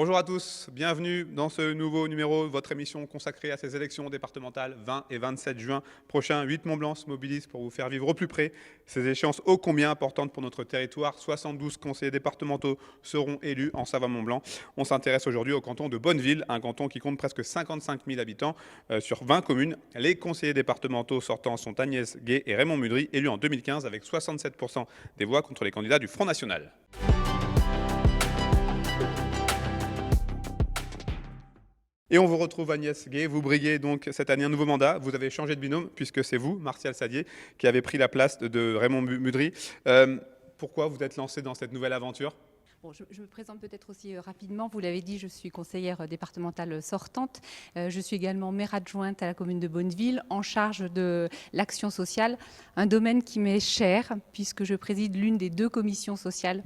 Bonjour à tous, bienvenue dans ce nouveau numéro de votre émission consacrée à ces élections départementales 20 et 27 juin prochains. 8 Mont-Blanc se mobilisent pour vous faire vivre au plus près ces échéances ô combien importantes pour notre territoire. 72 conseillers départementaux seront élus en Savoie-Mont-Blanc. On s'intéresse aujourd'hui au canton de Bonneville, un canton qui compte presque 55 000 habitants sur 20 communes. Les conseillers départementaux sortants sont Agnès Gay et Raymond Mudry, élus en 2015 avec 67% des voix contre les candidats du Front National. Et on vous retrouve Agnès Gay, vous briguez donc cette année un nouveau mandat, vous avez changé de binôme puisque c'est vous, Martial Sadier, qui avez pris la place de Raymond Mudry. Pourquoi vous êtes lancé dans cette nouvelle aventure ? Bon, je me présente peut-être aussi rapidement. Vous l'avez dit, je suis conseillère départementale sortante. Je suis également maire adjointe à la commune de Bonneville, en charge de l'action sociale, un domaine qui m'est cher puisque je préside l'une des 2 commissions sociales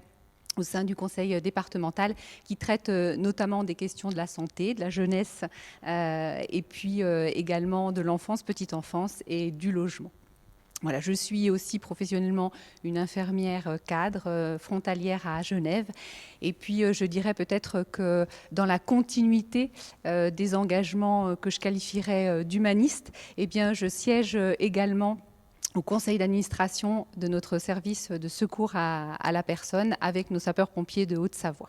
au sein du conseil départemental qui traite notamment des questions de la santé, de la jeunesse et puis également de l'enfance, petite enfance et du logement. Voilà, je suis aussi professionnellement une infirmière cadre frontalière à Genève. Et puis, je dirais peut-être que dans la continuité des engagements que je qualifierais d'humanistes, eh bien, je siège également au conseil d'administration de notre service de secours à la personne avec nos sapeurs-pompiers de Haute-Savoie.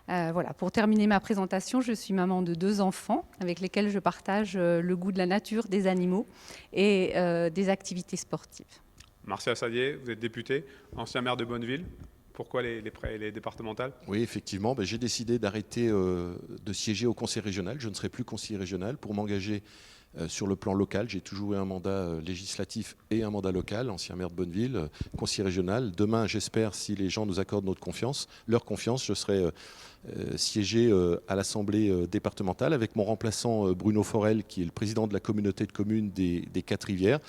Voilà. Pour terminer ma présentation, je suis maman de 2 enfants avec lesquels je partage le goût de la nature, des animaux et des activités sportives. Martial Sadier, vous êtes député, ancien maire de Bonneville. Pourquoi les départementales ? Oui, effectivement, j'ai décidé d'arrêter de siéger au conseil régional. Je ne serai plus conseiller régional pour m'engager sur le plan local. J'ai toujours eu un mandat législatif et un mandat local, ancien maire de Bonneville, conseiller régional. Demain, j'espère, si les gens nous accordent leur confiance, je serai siégé à l'Assemblée départementale avec mon remplaçant Bruno Forel, qui est le président de la communauté de communes des 4 rivières.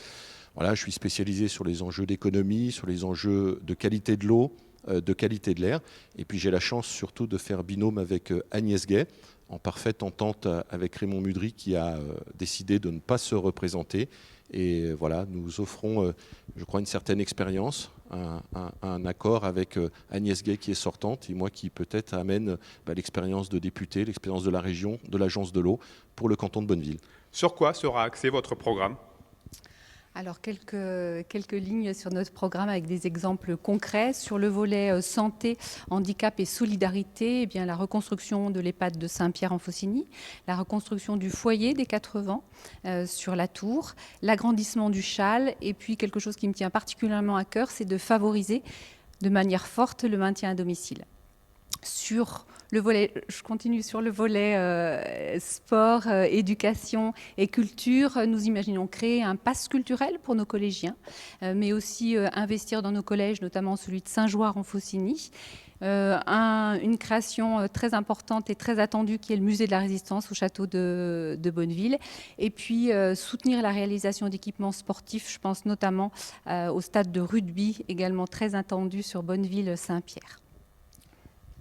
Voilà, je suis spécialisé sur les enjeux d'économie, sur les enjeux de qualité de l'eau, de qualité de l'air. Et puis j'ai la chance surtout de faire binôme avec Agnès Gay, en parfaite entente avec Raymond Mudry qui a décidé de ne pas se représenter. Et voilà, nous offrons, je crois, une certaine expérience, un accord avec Agnès Gay qui est sortante et moi qui peut-être amène l'expérience de député, l'expérience de la région, de l'agence de l'eau pour le canton de Bonneville. Sur quoi sera axé votre programme ? Alors, quelques lignes sur notre programme avec des exemples concrets. Sur le volet santé, handicap et solidarité, eh bien, la reconstruction de l'EHPAD de Saint-Pierre-en-Faucigny, la reconstruction du foyer des 4 vents sur la Tour, l'agrandissement du Châle et puis quelque chose qui me tient particulièrement à cœur, c'est de favoriser de manière forte le maintien à domicile. Sur le volet, je continue sur le volet sport, éducation et culture. Nous imaginons créer un pass culturel pour nos collégiens, mais aussi investir dans nos collèges, notamment celui de Saint-Joire-en-Faucigny. Une création très importante et très attendue qui est le musée de la Résistance au château de Bonneville. Et puis soutenir la réalisation d'équipements sportifs, je pense notamment au stade de rugby, également très attendu sur Bonneville-Saint-Pierre.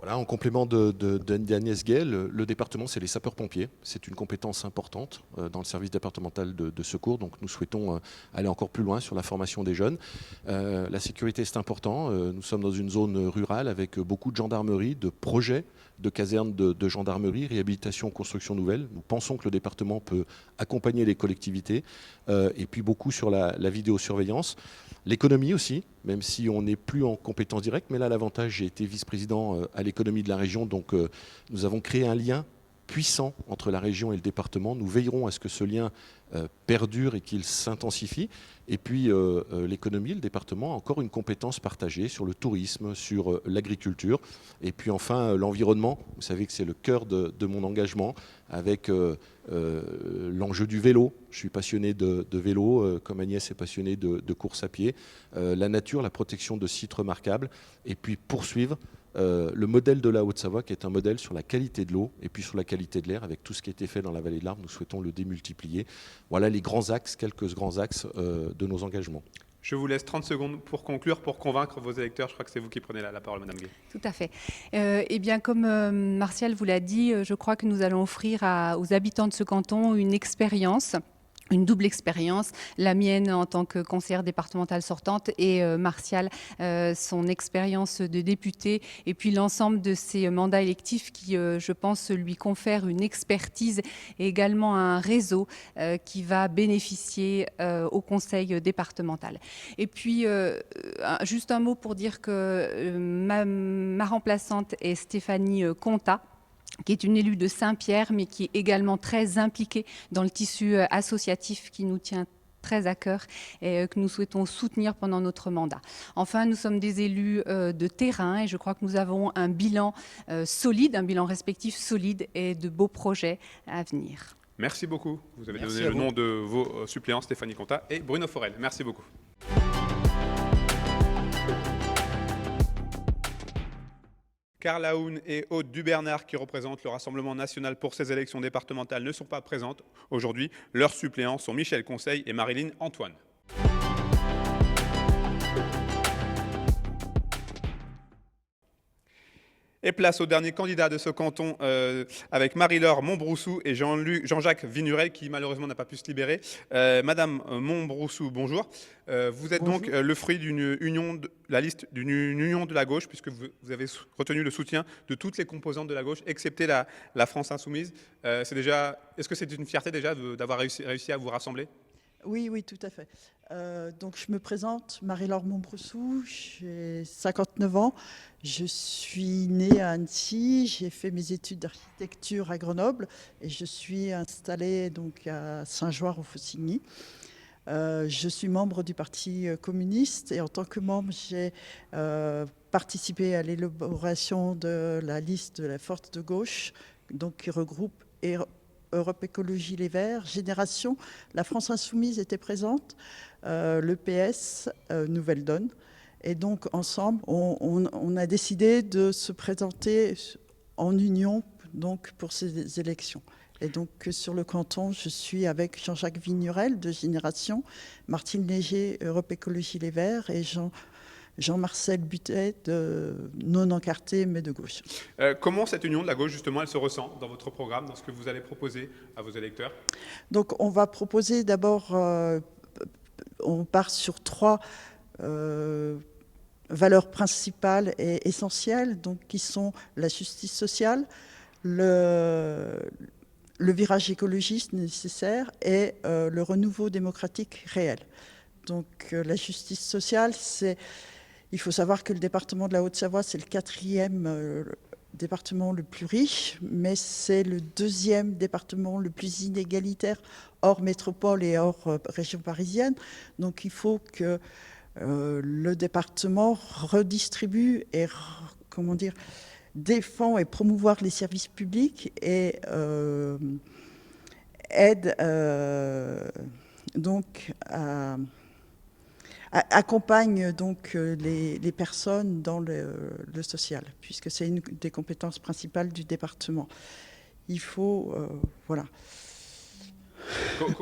Voilà, en complément d'Agnès Gay, le département, c'est les sapeurs-pompiers. C'est une compétence importante dans le service départemental de secours. Donc nous souhaitons aller encore plus loin sur la formation des jeunes. La sécurité, c'est important. Nous sommes dans une zone rurale avec beaucoup de gendarmerie, de projets de casernes de gendarmerie, réhabilitation, construction nouvelle. Nous pensons que le département peut accompagner les collectivités et puis beaucoup sur la vidéosurveillance. L'économie aussi, même si on n'est plus en compétence directe, mais là l'avantage, j'ai été vice-président à l'économie de la région, donc nous avons créé un lien puissant entre la région et le département. Nous veillerons à ce que ce lien perdure et qu'il s'intensifie. Et puis l'économie, le département a encore une compétence partagée sur le tourisme, sur l'agriculture. Et puis enfin l'environnement, vous savez que c'est le cœur de mon engagement avec l'enjeu du vélo. Je suis passionné de vélo, comme Agnès est passionnée de course à pied. La nature, la protection de sites remarquables. Et puis poursuivre le modèle de la Haute-Savoie qui est un modèle sur la qualité de l'eau et puis sur la qualité de l'air avec tout ce qui a été fait dans la vallée de l'Arve. Nous souhaitons le démultiplier. Voilà les grands axes, quelques grands axes de nos engagements. Je vous laisse 30 secondes pour conclure, pour convaincre vos électeurs. Je crois que c'est vous qui prenez la parole, Madame Gay. Tout à fait. Eh bien, comme Martial vous l'a dit, je crois que nous allons offrir aux habitants de ce canton une expérience une double expérience, la mienne en tant que conseillère départementale sortante et Martial, son expérience de député, et puis l'ensemble de ces mandats électifs qui, je pense, lui confèrent une expertise et également un réseau qui va bénéficier au conseil départemental. Et puis, juste un mot pour dire que ma remplaçante est Stéphanie Contat, qui est une élue de Saint-Pierre, mais qui est également très impliquée dans le tissu associatif qui nous tient très à cœur et que nous souhaitons soutenir pendant notre mandat. Enfin, nous sommes des élus de terrain et je crois que nous avons un bilan solide, un bilan respectif solide et de beaux projets à venir. Merci beaucoup. Vous avez Merci donné à le vous. nom de vos suppléants, Stéphanie Contat et Bruno Forel. Merci beaucoup. Carla Houn et Aude Dubernard, qui représentent le Rassemblement national pour ces élections départementales, ne sont pas présentes aujourd'hui. Leurs suppléants sont Michel Conseil et Marilyn Antoine. Et place au dernier candidat de ce canton avec Marie-Laure Montbroussou et Jean-Jacques Vignerel qui malheureusement n'a pas pu se libérer. Madame Montbroussou, bonjour. Vous êtes Bonjour. donc le fruit d'une union, la liste d'une union de la gauche puisque vous avez retenu le soutien de toutes les composantes de la gauche, excepté la France insoumise. Est-ce que c'est une fierté déjà d'avoir réussi à vous rassembler ? Oui, oui, tout à fait. Donc, je me présente, Marie-Laure Montbroussou, j'ai 59 ans. Je suis née à Annecy, j'ai fait mes études d'architecture à Grenoble et je suis installée donc, à Saint-Joire-au-Faucigny. Je suis membre du Parti communiste et en tant que membre, j'ai participé à l'élaboration de la liste de la force de gauche, donc qui regroupe Europe Écologie Les Verts, Génération, la France Insoumise était présente, le PS, Nouvelle Donne. Et donc, ensemble, on a décidé de se présenter en union donc, pour ces élections. Et donc, sur le canton, je suis avec Jean-Jacques Vignerel de Génération, Martine Léger, Europe Écologie Les Verts, et Jean-Marcel Butet, non encarté, mais de gauche. Comment cette union de la gauche, justement, elle se ressent dans votre programme, dans ce que vous allez proposer à vos électeurs ? Donc, on va proposer d'abord, on part sur 3 valeurs principales et essentielles, donc, qui sont la justice sociale, le virage écologiste nécessaire et le renouveau démocratique réel. Donc, la justice sociale, il faut savoir que le département de la Haute-Savoie, c'est le 4e département le plus riche, mais c'est le 2e département le plus inégalitaire hors métropole et hors région parisienne. Donc il faut que le département redistribue et défend et promouvoir les services publics et aide donc accompagne donc les personnes dans le social, puisque c'est une des compétences principales du département. Il faut, voilà.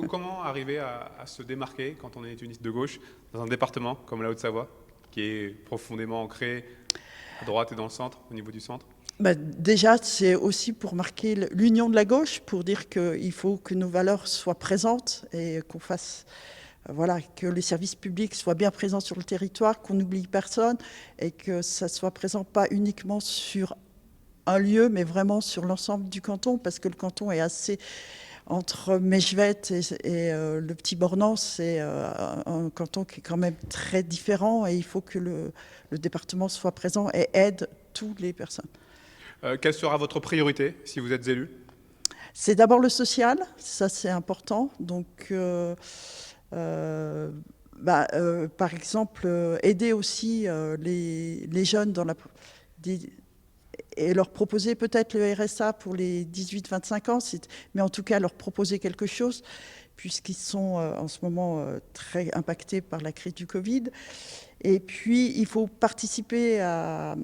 Comment arriver à se démarquer quand on est une liste de gauche dans un département comme la Haute-Savoie, qui est profondément ancré à droite et dans le centre, au niveau du centre ? Déjà, c'est aussi pour marquer l'union de la gauche, pour dire qu'il faut que nos valeurs soient présentes et qu'on fasse... Voilà, que les services publics soient bien présents sur le territoire, qu'on n'oublie personne et que ça soit présent pas uniquement sur un lieu, mais vraiment sur l'ensemble du canton, parce que le canton est assez... Entre Mechevette et le Petit Bornand, c'est un canton qui est quand même très différent et il faut que le département soit présent et aide toutes les personnes. Quelle sera votre priorité si vous êtes élu ? C'est d'abord le social, ça c'est important. Donc... par exemple, aider aussi les jeunes et leur proposer peut-être le RSA pour les 18-25 ans, mais en tout cas leur proposer quelque chose, puisqu'ils sont en ce moment très impactés par la crise du Covid. Et puis, il faut participer à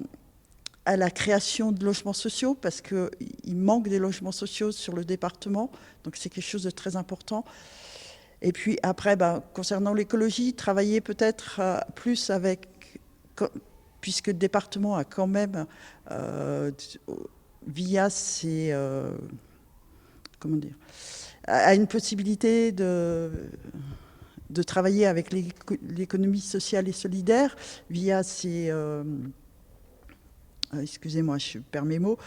la création de logements sociaux, parce qu'il manque des logements sociaux sur le département, donc c'est quelque chose de très important. Et puis après, concernant l'écologie, travailler peut-être plus puisque le département a quand même, via ses comment dire, a une possibilité de travailler avec l'économie sociale et solidaire via ces... excusez-moi, je perds mes mots.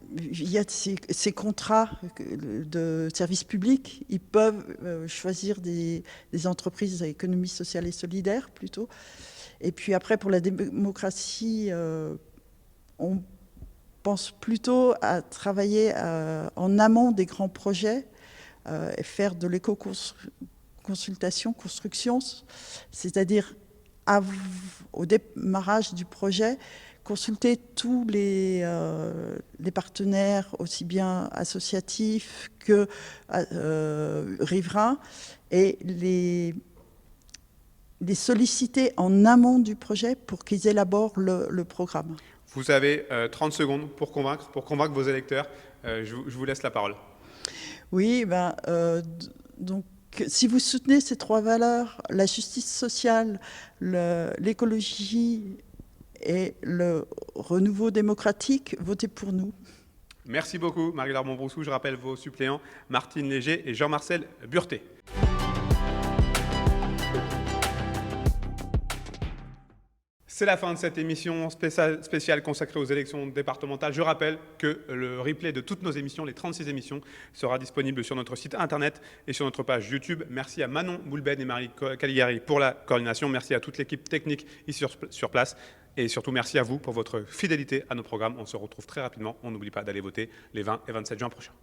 Via ces contrats de services publics, ils peuvent choisir des entreprises à économie sociale et solidaire, plutôt. Et puis après, pour la démocratie, on pense plutôt à travailler en amont des grands projets, et faire de l'éco-consultation, construction, c'est-à-dire au démarrage du projet, consulter tous les partenaires, aussi bien associatifs que riverains, et les solliciter en amont du projet pour qu'ils élaborent le programme. Vous avez 30 secondes pour convaincre vos électeurs. Je vous laisse la parole. Oui, donc si vous soutenez ces 3 valeurs, la justice sociale, l'écologie et le renouveau démocratique, votez pour nous. Merci beaucoup, Marie-Laure Montbroussou. Je rappelle vos suppléants, Martine Léger et Jean-Marcel Burté. C'est la fin de cette émission spéciale consacrée aux élections départementales. Je rappelle que le replay de toutes nos émissions, les 36 émissions, sera disponible sur notre site internet et sur notre page YouTube. Merci à Manon Boulben et Marie Caligari pour la coordination. Merci à toute l'équipe technique ici sur place. Et surtout, merci à vous pour votre fidélité à nos programmes. On se retrouve très rapidement. On n'oublie pas d'aller voter les 20 et 27 juin prochains.